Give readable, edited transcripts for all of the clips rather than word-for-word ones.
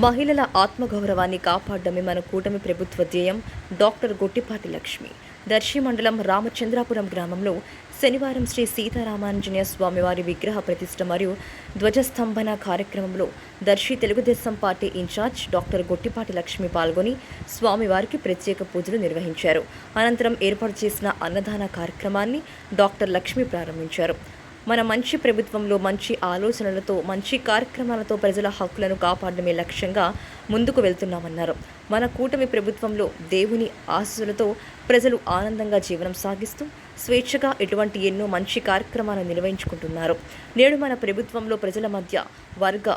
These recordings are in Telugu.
మహిళల ఆత్మగౌరవాన్ని కాపాడడమే మన కూటమి ప్రభుత్వ ధ్యేయం. డాక్టర్ గొట్టిపాటి లక్ష్మి. దర్శి మండలం రామచంద్రాపురం గ్రామంలో శనివారం శ్రీ సీతారామాంజనేయ స్వామివారి విగ్రహ ప్రతిష్ఠ మరియు ధ్వజస్తంభన కార్యక్రమంలో Darsi Telugu Desam party incharge doctor Gottipati Lakshmi పాల్గొని స్వామివారికి ప్రత్యేక పూజలు నిర్వహించారు. అనంతరం ఏర్పాటు చేసిన అన్నదాన కార్యక్రమాన్ని డాక్టర్ లక్ష్మి ప్రారంభించారు. మన మంచి ప్రభుత్వంలో మంచి ఆలోచనలతో మంచి కార్యక్రమాలతో ప్రజల హక్కులను కాపాడడమే లక్ష్యంగా ముందుకు వెళ్తున్నామన్నారు. మన కూటమి ప్రభుత్వంలో దేవుని ఆశీస్సులతో ప్రజలు ఆనందంగా జీవనం సాగిస్తూ స్వేచ్ఛగా ఇటువంటి ఎన్నో మంచి కార్యక్రమాలను నిర్వహించుకుంటున్నారు. నేడు మన ప్రభుత్వంలో ప్రజల మధ్య వర్గ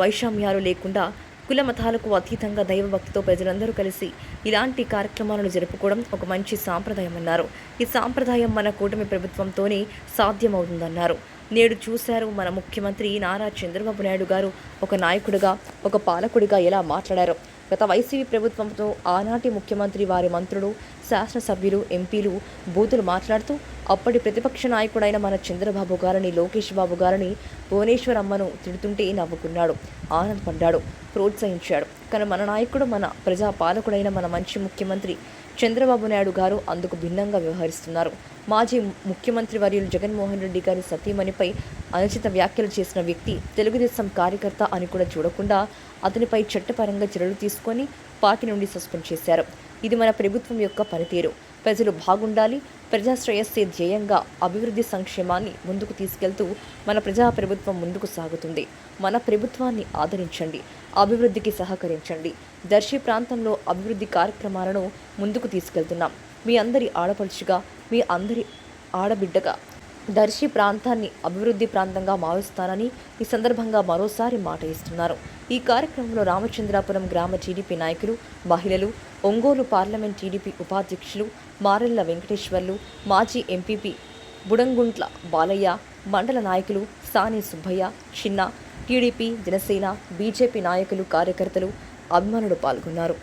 వైషమ్యాలు లేకుండా కుల మతాలకు అతీతంగా దైవభక్తితో ప్రజలందరూ కలిసి ఇలాంటి కార్యక్రమాలను జరుపుకోవడం ఒక మంచి సాంప్రదాయమన్నారు. ఈ సాంప్రదాయం మన కూటమి ప్రభుత్వంతోనే సాధ్యమవుతుందన్నారు. నేడు చూశారు మన ముఖ్యమంత్రి నారా చంద్రబాబు నాయుడు గారు ఒక నాయకుడిగా, ఒక పాలకుడిగా ఎలా మాట్లాడారో. గత వైసీపీ ప్రభుత్వంతో ఆనాటి ముఖ్యమంత్రి, వారి మంత్రులు, శాసనసభ్యులు, ఎంపీలు బూతులు మాట్లాడుతూ అప్పటి ప్రతిపక్ష నాయకుడైన మన చంద్రబాబు గారిని, లోకేష్ బాబు గారిని, భువనేశ్వరమ్మను తిడుతుంటే నవ్వుకున్నాడు, ఆనందపడ్డాడు, ప్రోత్సహించాడు. కానీ మన నాయకుడు, మన ప్రజాపాలకుడైన మన మంచి ముఖ్యమంత్రి చంద్రబాబు నాయుడు గారు అందుకు భిన్నంగా వ్యవహరిస్తున్నారు. మాజీ ముఖ్యమంత్రి వర్యులు జగన్మోహన్ రెడ్డి గారి సతీమణిపై అనుచిత వ్యాఖ్యలు చేసిన వ్యక్తి తెలుగుదేశం కార్యకర్త అని కూడా చూడకుండా అతనిపై చట్టపరంగా చర్యలు తీసుకొని పార్టీ నుండి సస్పెండ్ చేశారు. ఇది మన ప్రభుత్వం యొక్క పనితీరు. ప్రజలు బాగుండాలి, ప్రజాశ్రేయస్సే ధ్యేయంగా అభివృద్ధి సంక్షేమాన్ని ముందుకు తీసుకెళ్తూ మన ప్రజా ప్రభుత్వం ముందుకు సాగుతుంది. మన ప్రభుత్వాన్ని ఆదరించండి, అభివృద్ధికి సహకరించండి. దర్శి ప్రాంతంలో అభివృద్ధి కార్యక్రమాలను ముందుకు తీసుకెళ్తున్నాం. మీ అందరి ఆడపడుచుగా, మీ అందరి ఆడబిడ్డగా దర్శి ప్రాంతాన్ని అభివృద్ధి ప్రాంతంగా మారుస్తానని ఈ సందర్భంగా మరోసారి మాట ఇస్తున్నారు. ఈ కార్యక్రమంలో రామచంద్రాపురం గ్రామ టీడీపీ నాయకులు, మహిళలు, ఒంగోలు పార్లమెంట్ టీడీపీ ఉపాధ్యక్షులు మారెళ్ల వెంకటేశ్వర్లు, మాజీ ఎంపీపీ బుడంగుంట్ల బాలయ్య, మండల నాయకులు సాని సుబ్బయ్య, చిన్న, టీడీపీ, జనసేన, బీజేపీ నాయకులు, కార్యకర్తలు, అభిమానులు పాల్గొన్నారు.